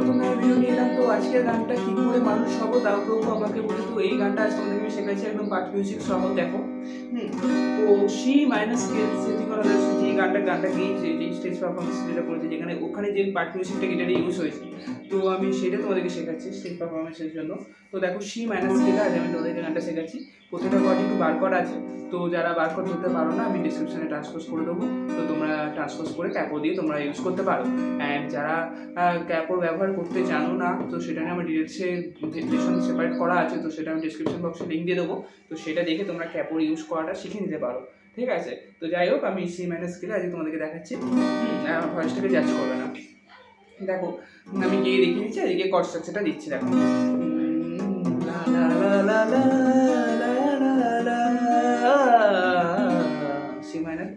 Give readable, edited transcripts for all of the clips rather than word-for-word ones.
নতুন ভিডিও নিয়ে এলাম। তো আজকের গানটা কি করে মানুষ হবো তাও প্রভু আমাকে বলে, তো এই গানটা আজ তোমাদেরকে আমি শেখাচ্ছি একদম পার্ট মিউজিক সহ। দেখো তো সি মাইনাস স্কেল সেটি করা হয়েছে, যে গানটা গিয়েছে, যে স্টেজ পারফরমেন্স যেটা করেছে, যেখানে ওখানে যে পার্ট মিউজিকটা গিটারে ইউজ হয়েছে, তো আমি সেটা তোমাদেরকে শেখাচ্ছি স্টেজ পারফরমেন্সের জন্য। তো দেখো সি মাইনাস স্কেলে আজ আমি তোমাদেরকে গানটা শেখাচ্ছি। প্রতিটা কর্ড একটু বার করা আছে, তো যারা বার কর ধরতে পারো না আমি ডিসক্রিপশনে ট্রান্সপোজ করে দেবো, তো তোমরা ট্রান্সপোজ করে ক্যাপো দিয়ে তোমরা ইউজ করতে পারো। অ্যান্ড যারা ক্যাপো ব্যবহার করতে জানো না, তো সেটা নিয়ে আমার ডিটেলসে লেসন সেপারেট করা আছে, তো সেটা আমি ডিসক্রিপশন বক্সে লিঙ্ক দিয়ে দেবো, তো সেটা দেখে তোমরা ক্যাপোর ইউজ করাটা শিখে নিতে পারো। ঠিক আছে, তো যাই হোক আমি সি মাইনাস স্কেলে আজকে তোমাদেরকে দেখাচ্ছি, আমার ভয়েসটাকে জাজ করবে না। দেখো আমি গিয়ে দেখিয়ে দিচ্ছি, এদিকে কর্ড স্ট্রাকচারটা দিচ্ছি। দেখো লা লা লা লা লা লা লা সি মাইনার,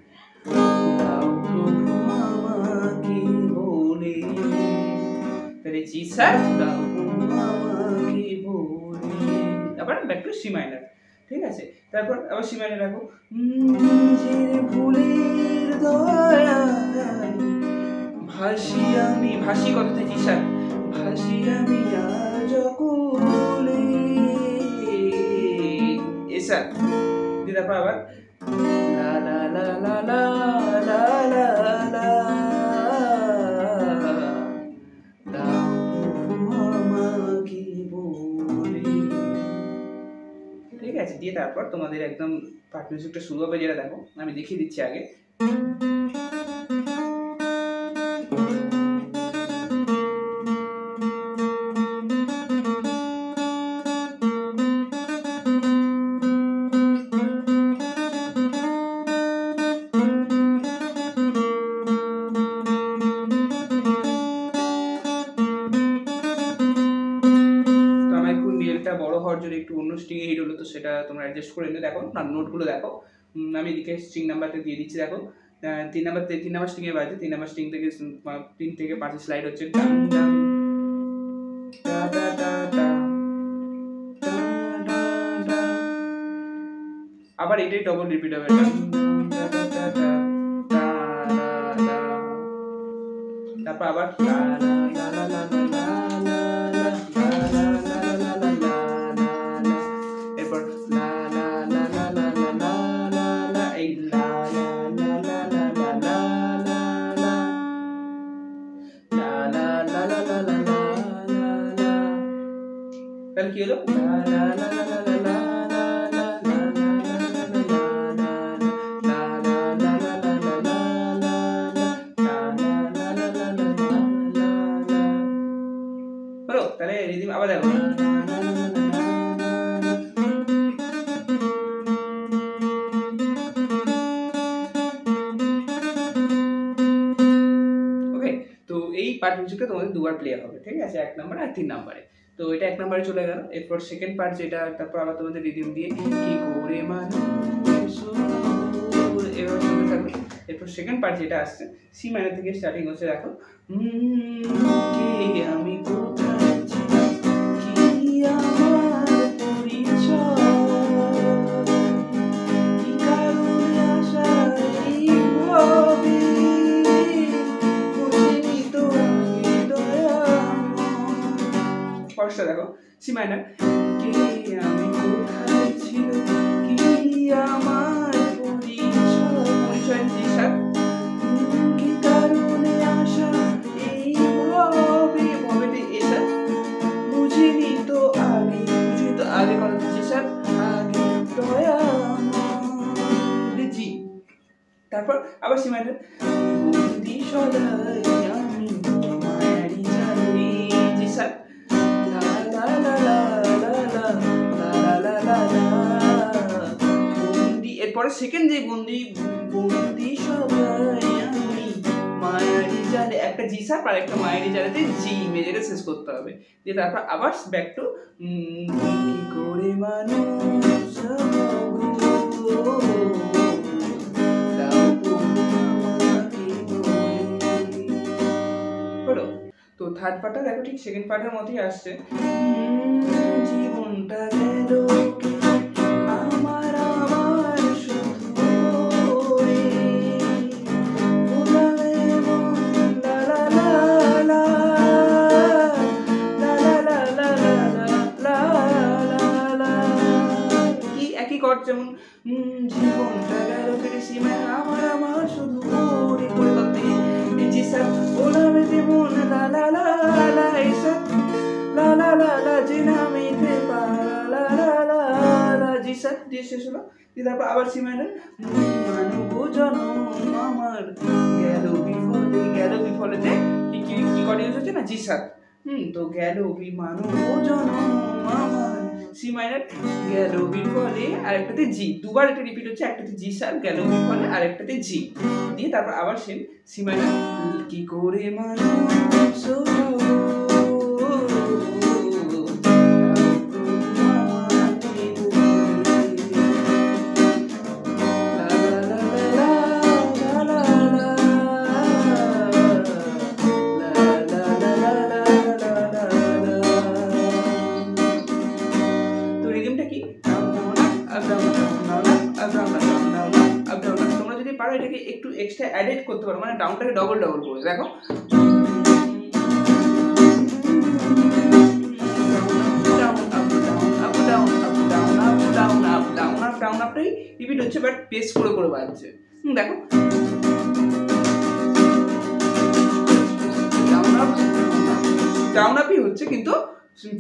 তাহলে জি স্যার আবার ব্যাক টু সি মাইনার। ঠিক আছে, তারপর আবার সি মাইনার রাখো, ভুলের দয়ায় ভাসি আমি, ভাসি কথাতে জি স্যার, ভাসি আমি আজ কুলে এ স্যার দিয়ে, তারপর আবার লা লা লা লা লা লা লা লা ঠিক আছে, দিয়ে তারপর তোমাদের একদম পার্ট মিউজিকটা শুরু হবে, যেটা দেখো আমি দেখিয়ে দিচ্ছি আগে। বড় হওয়ার জন্য একটু অন্য স্ট্রিংয়ে হিট হলো, তো সেটা তোমরা অ্যাডজাস্ট করে নিও। দেখো না নোটগুলো দেখো, আমি এদিকে স্ট্রিং নাম্বারটা দিয়ে দিচ্ছি। দেখো 3 নাম্বার স্ট্রিংয়ে বাজে, 3 নাম্বার স্ট্রিং থেকে 3 থেকে 5 স্লাইড হচ্ছে, আবার এটাই ডবল রিপিট হবে, তারপর আবার কি হলো, হলো? তাহলে রিদিম আবার দেখো, ওকে। তো এই পার্ট মিউজিকটা তোমাদের দুবার প্লে হবে, ঠিক আছে, 1 নম্বরে আর 3 নম্বরে। তো এটা 1 নম্বরে চলে গেল। এরপর সেকেন্ড পার্ট যেটা, তারপর আবার তোমাদের রিদিম দিয়ে কি করে মানুষ এভাবে চলতে থাকবে। এরপর সেকেন্ড পার্ট যেটা আসছে সি মাইনার থেকে স্টার্টিং হচ্ছে। দেখো কে আমি কোথায় ছিলাম, কি আমার পরিচয়, কি কারণে আসা এই ভাবে, বুঝিনি তো আগে দয়া। ফার্স্টটা দেখো সি মাইনার, কে আমি কোথায় ছিলাম, কি আমার পরিচয় জি স্যার, কি কারণে আসা এই ভাবে, ভাবেতে এ স্যার, বুঝিনি তো আগে কথা জি স্যার, আগে দয়া জি। তারপর আবার সি মাইনার, বন্দি সদাই আমি মায়ারি জানি জি স্যার, লা লা লা লা লা লা লা লা লা লা বন্দি। এরপরে সেকেন্ড যে বন্দি সবাই আমি মায়ারি জানে, একটা জি স্যার আর একটা মায়ারি জানেতে জি মেজরে শেষ করতে হবে, দিয়ে তারপর আবার ব্যাক টু কি করে মানুষ হলো। তো থার্ড পার্টটা দেখো ঠিক সেকেন্ড পার্টের মতোই আসছে, জীবনটা গেল আমার আমার শুধু লা লা লা লা যেমন জীবনটা গেল কেটে সীমায় আমার আমার শুধু করে করে করতে জি স্যার ওলামেতে মন লা লা লা লা এসা লা লা লা লা জিনা মিতে পা লা লা লা লা জি স্যার দিয়ে শেষ হলো। তারপর আবার সীমায় মানব জনম আমার গেল বিফলে, গেল বিফলেতে কি কি কি কর্ড ইউজ হচ্ছে না, জি স্যার। তো গেল মানব জনম আমার সি মাইনার গেল বিফলে, আর একটাতে জি, দুবার এটা রিপিট হচ্ছে, একটাতে জি স্যার গেল বিফলে আর একটাতে জি দিয়ে তারপর আবার সেম সি মাইনার কি করে মানুষ পারো এটাকে একটু এক্সট্রা অ্যাড করতে পারো, মানে ডাউনটাকে ডবল ডবল করে দেখো। ডাউন আপটাই রিপিট হচ্ছে বাট পেস করে করে বাজছে। দেখো ডাউন আপই হচ্ছে কিন্তু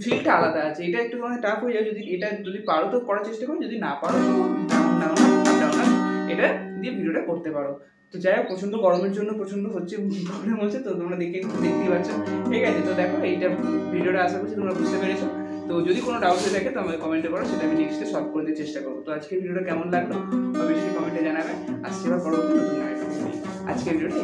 ফিলটা আলাদা আছে, এটা একটু মানে টাফ হয়ে যায়। যদি এটা যদি পারো তো করার চেষ্টা করো, যদি না পারো তো down down up down up এটা দিয়ে ভিডিওটা করতে পারো। তো যাই হোক প্রচণ্ড গরমের জন্য প্রচণ্ড হচ্ছে প্রবলেম হচ্ছে, তো তোমরা দেখতেই পাচ্ছ, ঠিক আছে। তো দেখো এইটা ভিডিওটা আশা করছি তোমরা বুঝতে পেরেছো। তো যদি কোনো ডাউট হয়ে থাকে তো আমাকে কমেন্টে করো, সেটা আমি নেক্সটে সলভ করে দেওয়ার চেষ্টা করবো। তো আজকের ভিডিওটা কেমন লাগলো অবশ্যই কমেন্টে জানাবে, আসছে এবার পরবর্তী নতুন আজকের ভিডিওটা